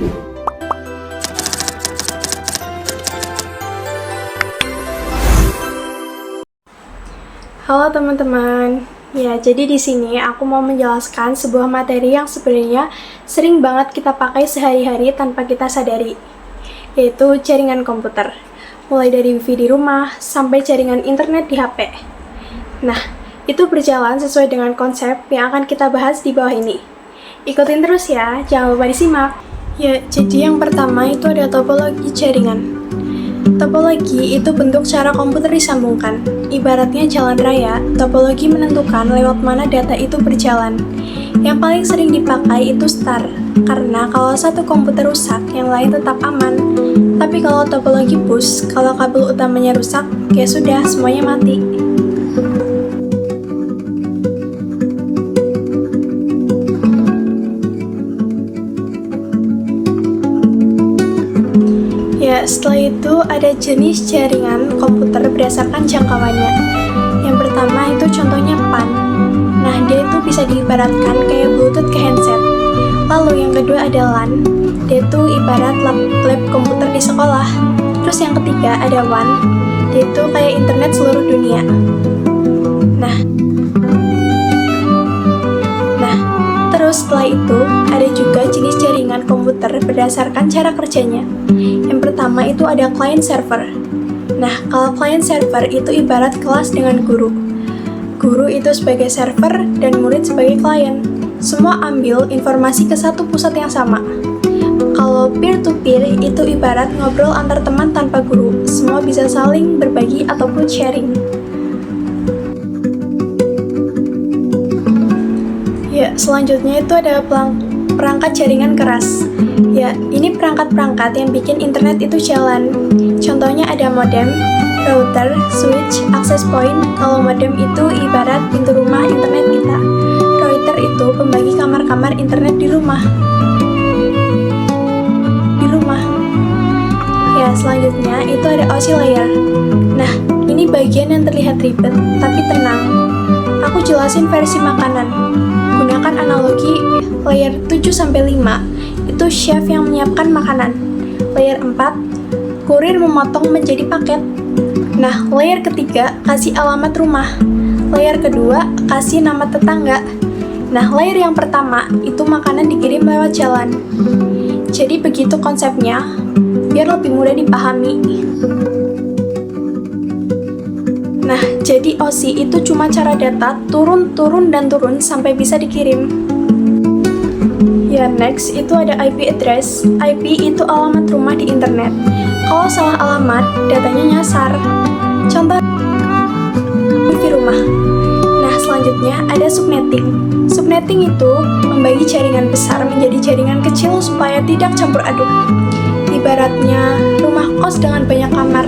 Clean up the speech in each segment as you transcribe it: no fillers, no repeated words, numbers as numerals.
Halo teman-teman. Ya, jadi di sini aku mau menjelaskan sebuah materi yang sebenarnya sering banget kita pakai sehari-hari tanpa kita sadari, yaitu jaringan komputer. Mulai dari wifi di rumah sampai jaringan internet di HP. Nah, itu berjalan sesuai dengan konsep yang akan kita bahas di bawah ini. Ikutin terus ya, jangan lupa disimak. Ya, jadi yang pertama itu ada topologi jaringan. Topologi itu bentuk cara komputer disambungkan. Ibaratnya jalan raya, topologi menentukan lewat mana data itu berjalan. Yang paling sering dipakai itu star, karena kalau satu komputer rusak, yang lain tetap aman. Tapi kalau topologi bus, kalau kabel utamanya rusak, ya sudah, semuanya mati. Ya, setelah itu ada jenis jaringan komputer berdasarkan jangkauannya. Yang pertama itu contohnya PAN. Nah, dia itu bisa diibaratkan kayak Bluetooth ke handset. Lalu yang kedua ada LAN. Dia itu ibarat lab komputer di sekolah. Terus yang ketiga ada WAN. Dia itu kayak internet seluruh dunia. Nah, terus setelah itu ada juga jenis jaringan komputer berdasarkan cara kerjanya. Yang pertama itu ada client server. Nah, kalau client server itu ibarat kelas dengan guru. Guru itu sebagai server dan murid sebagai klien. Semua ambil informasi ke satu pusat yang sama. Kalau peer-to-peer itu ibarat ngobrol antar teman tanpa guru. Semua bisa saling berbagi ataupun sharing. Ya, selanjutnya itu ada perangkat jaringan keras. Ya, ini perangkat-perangkat yang bikin internet itu jalan. Contohnya ada modem, router, switch, access point. Kalau modem itu ibarat pintu rumah internet kita. Router itu pembagi kamar-kamar internet di rumah. Ya, selanjutnya itu ada oscillator. Nah, ini bagian yang terlihat ribet, tapi tenang. Aku jelasin versi makanan. Gunakan analogi layer 7-5 itu chef yang menyiapkan makanan. Layer 4, kurir memotong menjadi paket. Nah, layer ketiga kasih alamat rumah. Layer kedua kasih nama tetangga. Nah, layer yang pertama itu makanan dikirim lewat jalan. Jadi begitu konsepnya, biar lebih mudah dipahami. Nah, jadi OSI itu cuma cara data turun sampai bisa dikirim. Ya, next itu ada IP address. IP itu alamat rumah di internet. Kalau salah alamat, datanya nyasar. Contoh wifi rumah. Nah, selanjutnya ada subnetting. Subnetting itu membagi jaringan besar menjadi jaringan kecil supaya tidak campur aduk. Ibaratnya rumah kos dengan banyak kamar.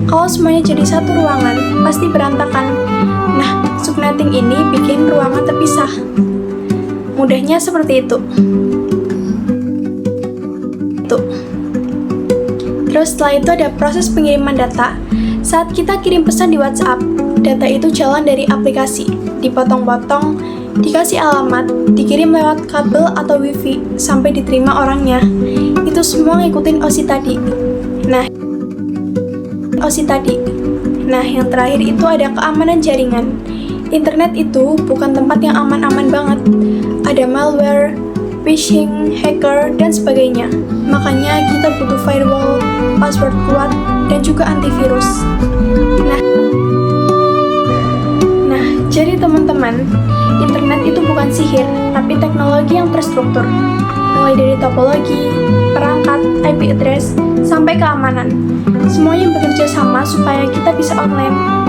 Kalau semuanya jadi satu ruangan, pasti berantakan. Nah, subnetting ini bikin ruangan terpisah. Mudahnya seperti itu. Terus setelah itu ada proses pengiriman data. Saat kita kirim pesan di WhatsApp, data itu jalan dari aplikasi, dipotong-potong, dikasih alamat, dikirim lewat kabel atau wifi, sampai diterima orangnya. Itu semua ngikutin OSI tadi. Nah, yang terakhir itu ada keamanan jaringan. Internet itu bukan tempat yang aman-aman banget. Ada malware, phishing, hacker, dan sebagainya. Makanya kita butuh firewall, password kuat, dan juga antivirus. Nah, jadi teman-teman, internet itu bukan sihir, tapi teknologi yang terstruktur. Mulai dari topologi, perangkat, IP address, sampai keamanan. Semuanya bekerja sama supaya kita bisa online.